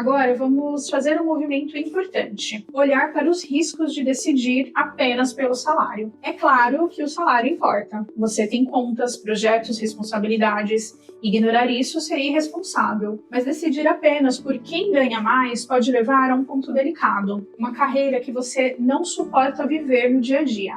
Agora vamos fazer um movimento importante, olhar para os riscos de decidir apenas pelo salário. É claro que o salário importa, você tem contas, projetos, responsabilidades, ignorar isso seria irresponsável, mas decidir apenas por quem ganha mais pode levar a um ponto delicado, uma carreira que você não suporta viver no dia a dia.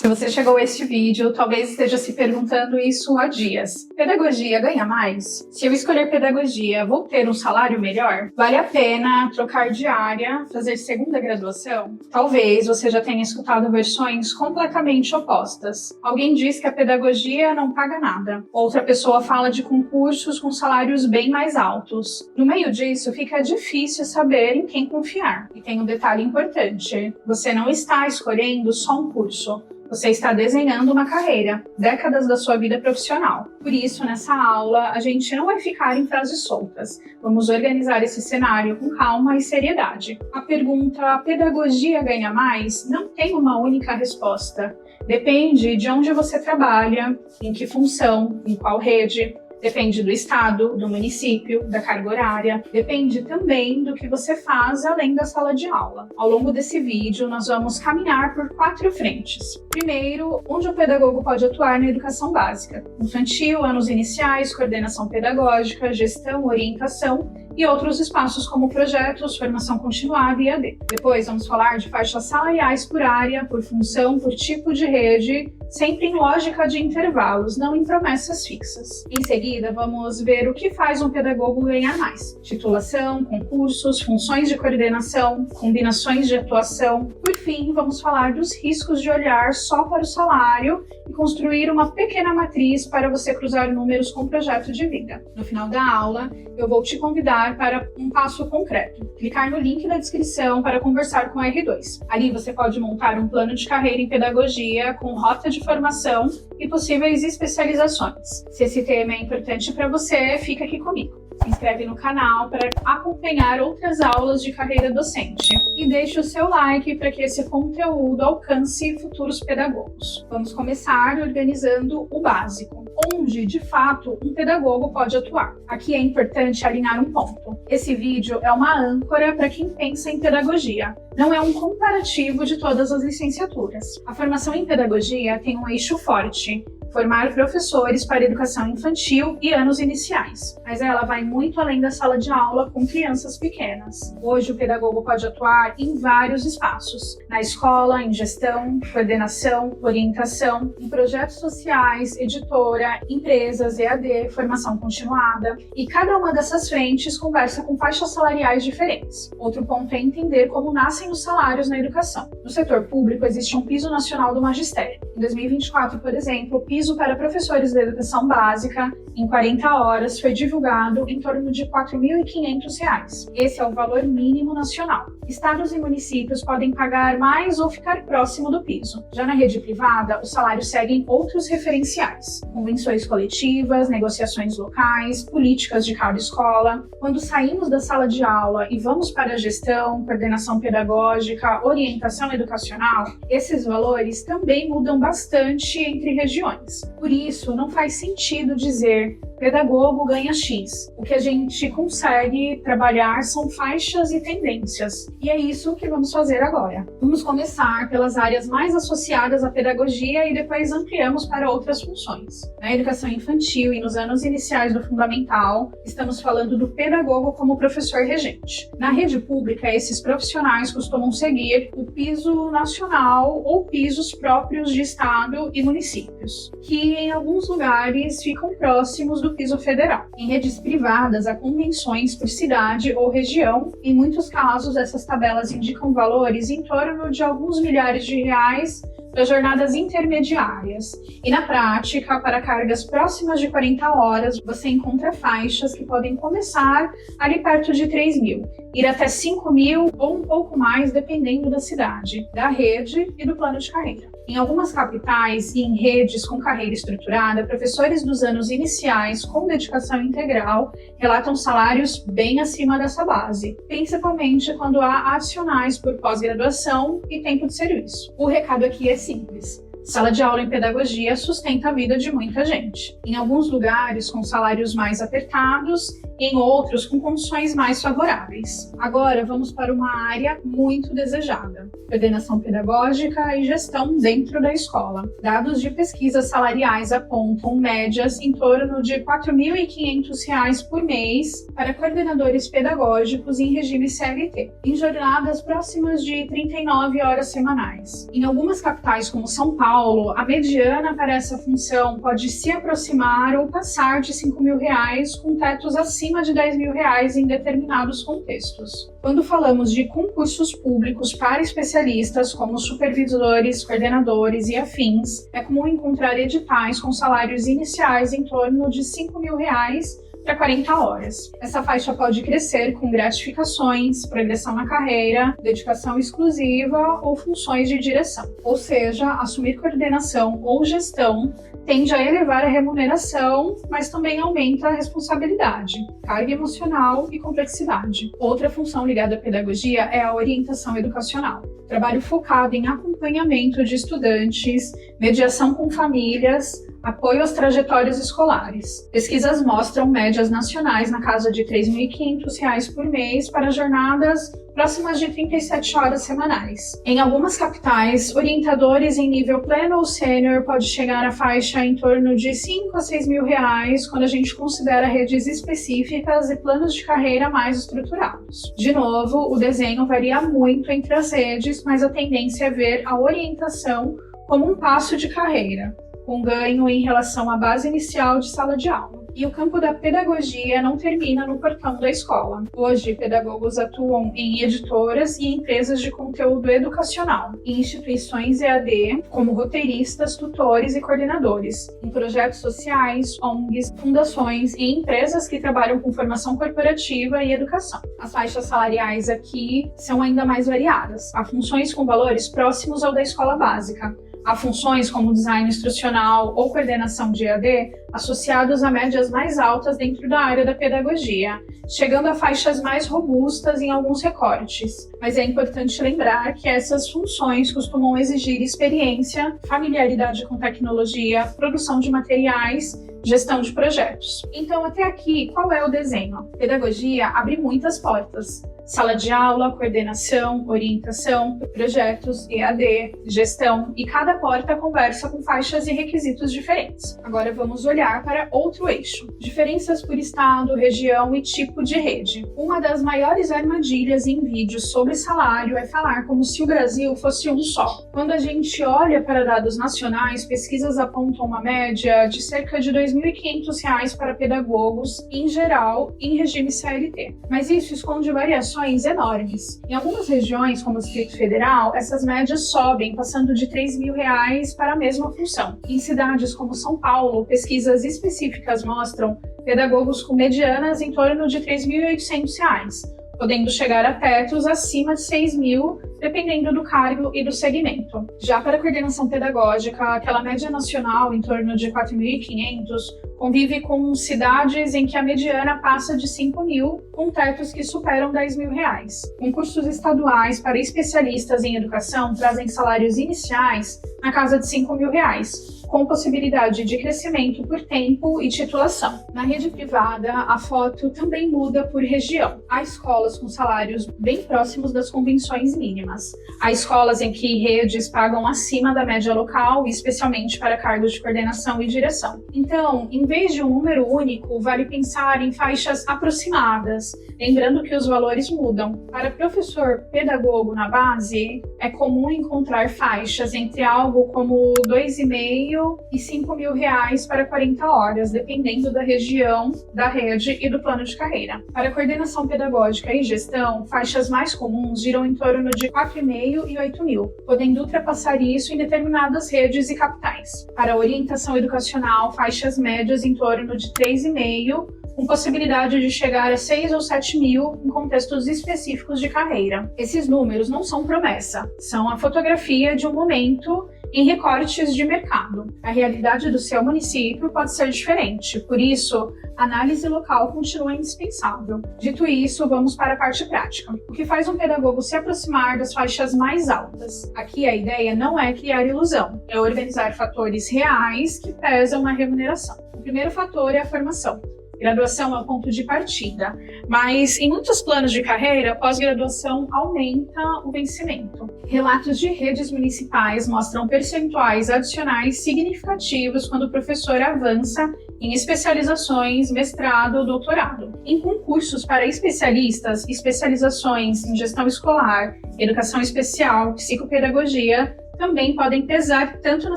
Se você chegou a este vídeo, talvez esteja se perguntando isso há dias. Pedagogia ganha mais? Se eu escolher pedagogia, vou ter um salário melhor? Vale a pena trocar de área, fazer segunda graduação? Talvez você já tenha escutado versões completamente opostas. Alguém diz que a pedagogia não paga nada. Outra pessoa fala de concursos com salários bem mais altos. No meio disso, fica difícil saber em quem confiar. E tem um detalhe importante: você não está escolhendo só um curso. Você está desenhando uma carreira, décadas da sua vida profissional. Por isso, nessa aula, a gente não vai ficar em frases soltas. Vamos organizar esse cenário com calma e seriedade. A pergunta "pedagogia ganha mais?" não tem uma única resposta. Depende de onde você trabalha, em que função, em qual rede. Depende do estado, do município, da carga horária. Depende também do que você faz além da sala de aula. Ao longo desse vídeo, nós vamos caminhar por 4 frentes. Primeiro, onde o pedagogo pode atuar na educação básica: infantil, anos iniciais, coordenação pedagógica, gestão, orientação e outros espaços como projetos, formação continuada e EAD. Depois vamos falar de faixas salariais por área, por função, por tipo de rede, sempre em lógica de intervalos, não em promessas fixas. Em seguida, vamos ver o que faz um pedagogo ganhar mais: titulação, concursos, funções de coordenação, combinações de atuação. Por fim, vamos falar dos riscos de olhar só para o salário e construir uma pequena matriz para você cruzar números com o projeto de vida. No final da aula, eu vou te convidar para um passo concreto: clicar no link da descrição para conversar com a R2. Ali você pode montar um plano de carreira em pedagogia com rota de formação e possíveis especializações. Se esse tema é importante para você, fica aqui comigo. Se inscreve no canal para acompanhar outras aulas de carreira docente e deixe o seu like para que esse conteúdo alcance futuros pedagogos. Vamos começar organizando o básico, onde de fato um pedagogo pode atuar. Aqui é importante alinhar um ponto: esse vídeo é uma âncora para quem pensa em pedagogia, não é um comparativo de todas as licenciaturas. A formação em pedagogia tem um eixo forte: formar professores para educação infantil e anos iniciais, mas ela vai muito além da sala de aula com crianças pequenas. Hoje o pedagogo pode atuar em vários espaços: na escola, em gestão, coordenação, orientação, em projetos sociais, editora, empresas, EAD, formação continuada, e cada uma dessas frentes conversa com faixas salariais diferentes. Outro ponto é entender como nascem os salários na educação. No setor público existe um piso nacional do magistério. Em 2024, por exemplo, o piso para professores da educação básica em 40 horas foi divulgado em torno de R$ 4.500. Esse é o valor mínimo nacional. Estados e municípios podem pagar mais ou ficar próximo do piso. Já na rede privada, os salários seguem outros referenciais: convenções coletivas, negociações locais, políticas de cada escola. Quando saímos da sala de aula e vamos para a gestão, coordenação pedagógica, orientação educacional, esses valores também mudam bastante entre regiões. Por isso, não faz sentido dizer pedagogo ganha X. O que a gente consegue trabalhar são faixas e tendências. E é isso que vamos fazer agora. Vamos começar pelas áreas mais associadas à pedagogia e depois ampliamos para outras funções. Na educação infantil e nos anos iniciais do fundamental, estamos falando do pedagogo como professor regente. Na rede pública, esses profissionais costumam seguir o piso nacional ou pisos próprios de estado e municípios, que em alguns lugares ficam próximos do piso federal. Em redes privadas, há convenções por cidade ou região. Em muitos casos, essas tabelas indicam valores em torno de alguns milhares de reais para jornadas intermediárias. E na prática, para cargas próximas de 40 horas, você encontra faixas que podem começar ali perto de 3.000, ir até 5.000 ou um pouco mais, dependendo da cidade, da rede e do plano de carreira. Em algumas capitais e em redes com carreira estruturada, professores dos anos iniciais com dedicação integral relatam salários bem acima dessa base, principalmente quando há adicionais por pós-graduação e tempo de serviço. O recado aqui é simples: Sala de aula em pedagogia sustenta a vida de muita gente. Em alguns lugares com salários mais apertados, em outros com condições mais favoráveis. Agora vamos para uma área muito desejada: coordenação pedagógica e gestão dentro da escola. Dados de pesquisas salariais apontam médias em torno de R$ 4.500 por mês para coordenadores pedagógicos em regime CLT, em jornadas próximas de 39 horas semanais. Em algumas capitais como São Paulo, a mediana para essa função pode se aproximar ou passar de R$ 5.000, com tetos acima de R$ 10.000 em determinados contextos. Quando falamos de concursos públicos para especialistas, como supervisores, coordenadores e afins, é comum encontrar editais com salários iniciais em torno de R$ 5.000 para 40 horas. Essa faixa pode crescer com gratificações, progressão na carreira, dedicação exclusiva ou funções de direção. Ou seja, assumir coordenação ou gestão tende a elevar a remuneração, mas também aumenta a responsabilidade, carga emocional e complexidade. Outra função ligada à pedagogia é a orientação educacional. Trabalho focado em acompanhamento de estudantes, mediação com famílias, apoio às trajetórias escolares. Pesquisas mostram médias nacionais na casa de R$ 3.500 por mês para jornadas próximas de 37 horas semanais. Em algumas capitais, orientadores em nível pleno ou sênior pode chegar à faixa em torno de R$ 5.000 a R$ 6.000 quando a gente considera redes específicas e planos de carreira mais estruturados. De novo, o desenho varia muito entre as redes, mas a tendência é ver a orientação como um passo de carreira, com ganho em relação à base inicial de sala de aula. E o campo da pedagogia não termina no portão da escola. Hoje, pedagogos atuam em editoras e empresas de conteúdo educacional, em instituições EAD, como roteiristas, tutores e coordenadores, em projetos sociais, ONGs, fundações e empresas que trabalham com formação corporativa e educação. As faixas salariais aqui são ainda mais variadas. Há funções com valores próximos ao da escola básica. Há funções como design instrucional ou coordenação de EAD associados a médias mais altas dentro da área da pedagogia, chegando a faixas mais robustas em alguns recortes. Mas é importante lembrar que essas funções costumam exigir experiência, familiaridade com tecnologia, produção de materiais, gestão de projetos. Então, até aqui, qual é o desenho? Pedagogia abre muitas portas. Sala de aula, coordenação, orientação, projetos, EAD, gestão, e cada porta conversa com faixas e requisitos diferentes. Agora vamos olhar para outro eixo: diferenças por estado, região e tipo de rede. Uma das maiores armadilhas em vídeos sobre salário é falar como se o Brasil fosse um só. Quando a gente olha para dados nacionais, pesquisas apontam uma média de cerca de R$ 2.500 para pedagogos, em geral, em regime CLT. Mas isso esconde variações enormes. Em algumas regiões, como o Distrito Federal, essas médias sobem, passando de R$ 3.000 para a mesma função. Em cidades como São Paulo, pesquisas específicas mostram pedagogos com medianas em torno de R$ 3.800, podendo chegar a tetos acima de R$ 6.000, dependendo do cargo e do segmento. Já para a coordenação pedagógica, aquela média nacional em torno de 4.500 convive com cidades em que a mediana passa de 5.000, com tetos que superam R$ 10.000. Concursos estaduais para especialistas em educação trazem salários iniciais na casa de R$ 5.000, com possibilidade de crescimento por tempo e titulação. Na rede privada, a foto também muda por região. Há escolas com salários bem próximos das convenções mínimas. Há escolas em que redes pagam acima da média local, especialmente para cargos de coordenação e direção. Então, em vez de um número único, vale pensar em faixas aproximadas, lembrando que os valores mudam. Para professor pedagogo na base, é comum encontrar faixas entre algo como R$ 2.500 e R$ 5.000 para 40 horas, dependendo da região, da rede e do plano de carreira. Para coordenação pedagógica e gestão, faixas mais comuns giram em torno de R$ 4.500 e R$ 8.000, podendo ultrapassar isso em determinadas redes e capitais. Para orientação educacional, faixas médias em torno de R$ 3.500, com possibilidade de chegar a R$ 6.000 ou R$ 7.000 em contextos específicos de carreira. Esses números não são promessa, são a fotografia de um momento em recortes de mercado. A realidade do seu município pode ser diferente, por isso, análise local continua indispensável. Dito isso, vamos para a parte prática. O que faz um pedagogo se aproximar das faixas mais altas? Aqui a ideia não é criar ilusão, é organizar fatores reais que pesam na remuneração. O primeiro fator é a formação. Graduação é o ponto de partida, mas em muitos planos de carreira, pós-graduação aumenta o vencimento. Relatos de redes municipais mostram percentuais adicionais significativos quando o professor avança em especializações, mestrado ou doutorado. Em concursos para especialistas, especializações em gestão escolar, educação especial, psicopedagogia, também podem pesar tanto na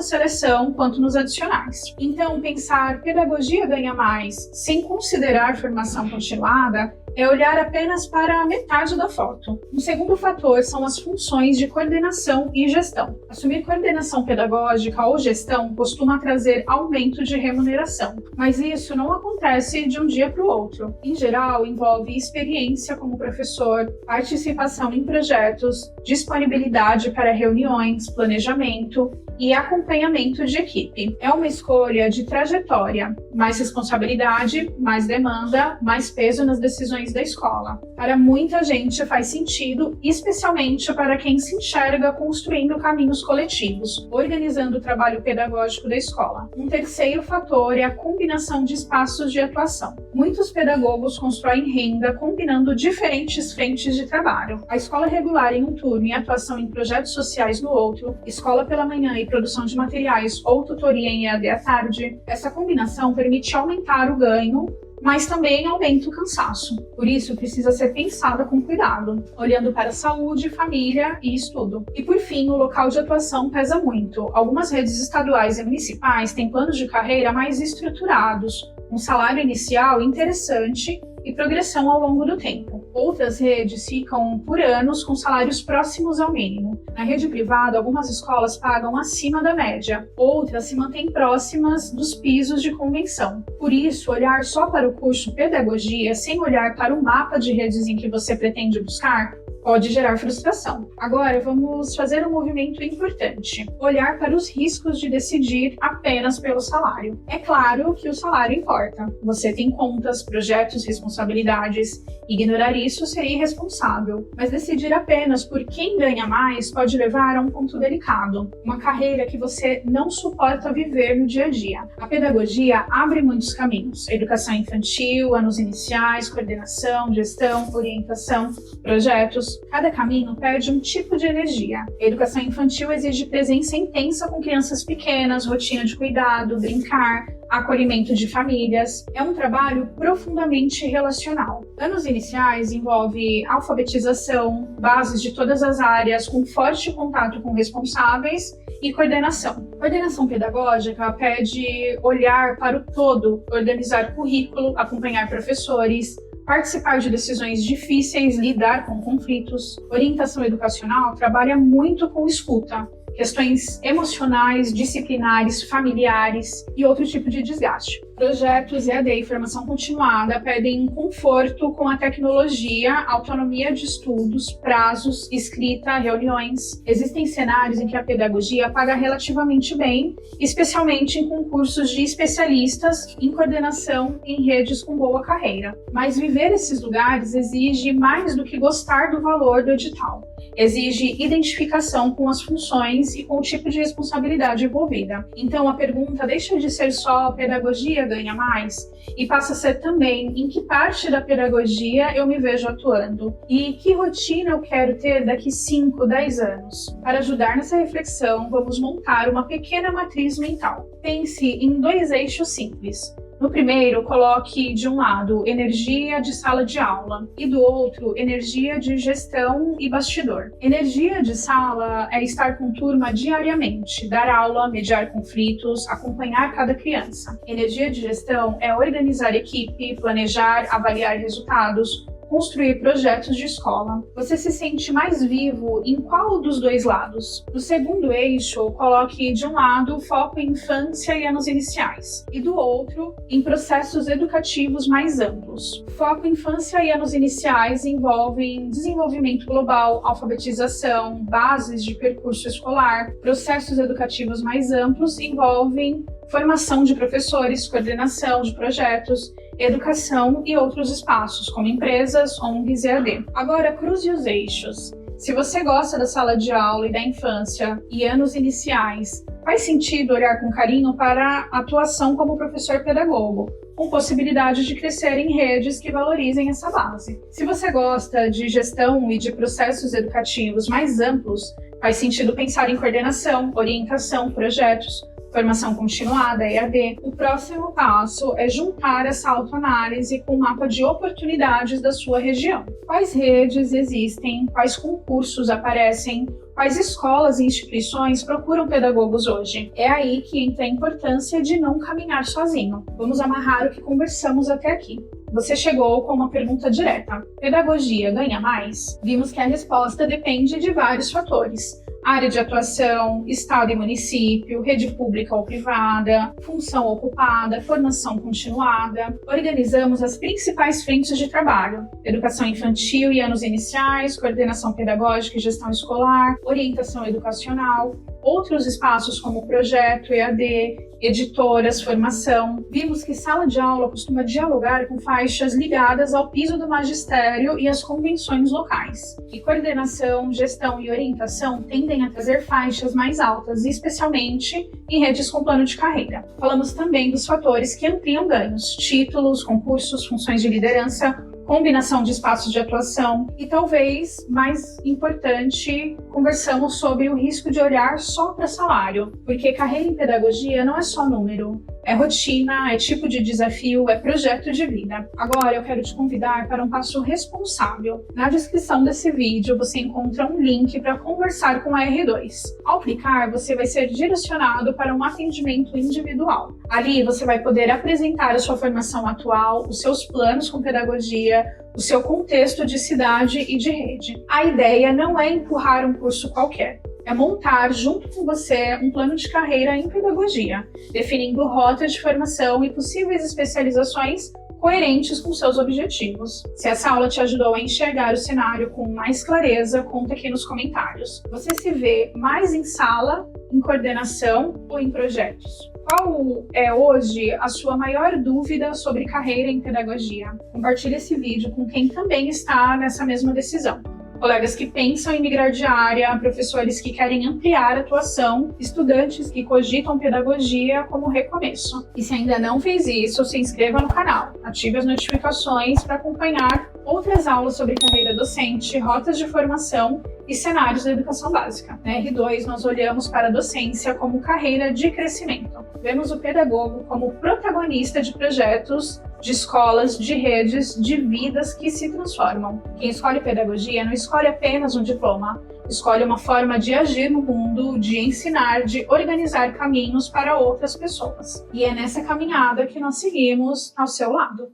seleção quanto nos adicionais. Então, pensar pedagogia ganha mais sem considerar formação continuada é olhar apenas para a metade da foto. Um segundo fator são as funções de coordenação e gestão. Assumir coordenação pedagógica ou gestão costuma trazer aumento de remuneração, mas isso não acontece de um dia para o outro. Em geral, envolve experiência como professor, participação em projetos, disponibilidade para reuniões, planejamento e acompanhamento de equipe. É uma escolha de trajetória, mais responsabilidade, mais demanda, mais peso nas decisões da escola. Para muita gente faz sentido, especialmente para quem se enxerga construindo caminhos coletivos, organizando o trabalho pedagógico da escola. Um terceiro fator é a combinação de espaços de atuação. Muitos pedagogos constroem renda combinando diferentes frentes de trabalho. A escola regular em um turno e atuação em projetos sociais no outro, escola pela manhã e produção de materiais ou tutoria em EAD à tarde. Essa combinação permite aumentar o ganho, mas também aumenta o cansaço. Por isso, precisa ser pensada com cuidado, olhando para saúde, família e estudo. E por fim, o local de atuação pesa muito. Algumas redes estaduais e municipais têm planos de carreira mais estruturados, um salário inicial interessante e progressão ao longo do tempo. Outras redes ficam por anos com salários próximos ao mínimo. Na rede privada, algumas escolas pagam acima da média, outras se mantêm próximas dos pisos de convenção. Por isso, olhar só para o curso Pedagogia, sem olhar para o mapa de redes em que você pretende buscar, pode gerar frustração. Agora, vamos fazer um movimento importante. Olhar para os riscos de decidir apenas pelo salário. É claro que o salário importa. Você tem contas, projetos, responsabilidades. Ignorar isso seria irresponsável. Mas decidir apenas por quem ganha mais pode levar a um ponto delicado. Uma carreira que você não suporta viver no dia a dia. A pedagogia abre muitos caminhos. Educação infantil, anos iniciais, coordenação, gestão, orientação, projetos. Cada caminho pede um tipo de energia. A educação infantil exige presença intensa com crianças pequenas, rotina de cuidado, brincar, acolhimento de famílias. É um trabalho profundamente relacional. Anos iniciais envolve alfabetização, bases de todas as áreas, com forte contato com responsáveis e coordenação. Coordenação pedagógica pede olhar para o todo, organizar currículo, acompanhar professores, participar de decisões difíceis, lidar com conflitos. Orientação educacional trabalha muito com escuta, questões emocionais, disciplinares, familiares e outro tipo de desgaste. Projetos EAD e formação continuada pedem conforto com a tecnologia, autonomia de estudos, prazos, escrita, reuniões. Existem cenários em que a pedagogia paga relativamente bem, especialmente em concursos de especialistas em coordenação em redes com boa carreira. Mas viver esses lugares exige mais do que gostar do valor do edital. Exige identificação com as funções e com o tipo de responsabilidade envolvida. Então a pergunta deixa de ser só pedagogia ganha mais e passa a ser também em que parte da pedagogia eu me vejo atuando e que rotina eu quero ter daqui 5, 10 anos. Para ajudar nessa reflexão, vamos montar uma pequena matriz mental. Pense em 2 eixos simples. No primeiro, coloque de um lado energia de sala de aula e do outro energia de gestão e bastidor. Energia de sala é estar com turma diariamente, dar aula, mediar conflitos, acompanhar cada criança. Energia de gestão é organizar equipe, planejar, avaliar resultados, construir projetos de escola. Você se sente mais vivo em qual dos dois lados? No segundo eixo, coloque de um lado o foco em infância e anos iniciais, e do outro, em processos educativos mais amplos. Foco em infância e anos iniciais envolvem desenvolvimento global, alfabetização, bases de percurso escolar. Processos educativos mais amplos envolvem formação de professores, coordenação de projetos, educação e outros espaços, como empresas, ONGs e EAD. Agora, cruze os eixos. Se você gosta da sala de aula e da infância e anos iniciais, faz sentido olhar com carinho para a atuação como professor pedagogo, com possibilidade de crescer em redes que valorizem essa base. Se você gosta de gestão e de processos educativos mais amplos, faz sentido pensar em coordenação, orientação, projetos, formação continuada, EAD. O próximo passo é juntar essa autoanálise com o mapa de oportunidades da sua região. Quais redes existem? Quais concursos aparecem? Quais escolas e instituições procuram pedagogos hoje? É aí que entra a importância de não caminhar sozinho. Vamos amarrar o que conversamos até aqui. Você chegou com uma pergunta direta. Pedagogia ganha mais? Vimos que a resposta depende de vários fatores. Área de atuação, estado e município, rede pública ou privada, função ocupada, formação continuada. Organizamos as principais frentes de trabalho: educação infantil e anos iniciais, coordenação pedagógica e gestão escolar, orientação educacional, outros espaços como projeto, EAD, editoras, formação. Vimos que sala de aula costuma dialogar com faixas ligadas ao piso do magistério e às convenções locais. E coordenação, gestão e orientação tendem a trazer faixas mais altas, especialmente em redes com plano de carreira. Falamos também dos fatores que ampliam ganhos: títulos, concursos, funções de liderança, combinação de espaços de atuação e, talvez mais importante, conversamos sobre o risco de olhar só para salário, porque carreira em pedagogia não é só número, é rotina, é tipo de desafio, é projeto de vida. Agora eu quero te convidar para um passo responsável. Na descrição desse vídeo você encontra um link para conversar com a R2. Ao clicar, você vai ser direcionado para um atendimento individual. Ali você vai poder apresentar a sua formação atual, os seus planos com pedagogia, o seu contexto de cidade e de rede. A ideia não é empurrar um curso qualquer, é montar junto com você um plano de carreira em pedagogia, definindo rotas de formação e possíveis especializações coerentes com seus objetivos. Se essa aula te ajudou a enxergar o cenário com mais clareza, conta aqui nos comentários. Você se vê mais em sala, em coordenação ou em projetos? Qual é hoje a sua maior dúvida sobre carreira em pedagogia? Compartilhe esse vídeo com quem também está nessa mesma decisão. Colegas que pensam em migrar de área, professores que querem ampliar a atuação, estudantes que cogitam pedagogia como recomeço. E se ainda não fez isso, se inscreva no canal, ative as notificações para acompanhar outras aulas sobre carreira docente, rotas de formação e cenários da educação básica. Na R2, nós olhamos para a docência como carreira de crescimento. Vemos o pedagogo como protagonista de projetos, de escolas, de redes, de vidas que se transformam. Quem escolhe pedagogia não escolhe apenas um diploma, escolhe uma forma de agir no mundo, de ensinar, de organizar caminhos para outras pessoas. E é nessa caminhada que nós seguimos ao seu lado.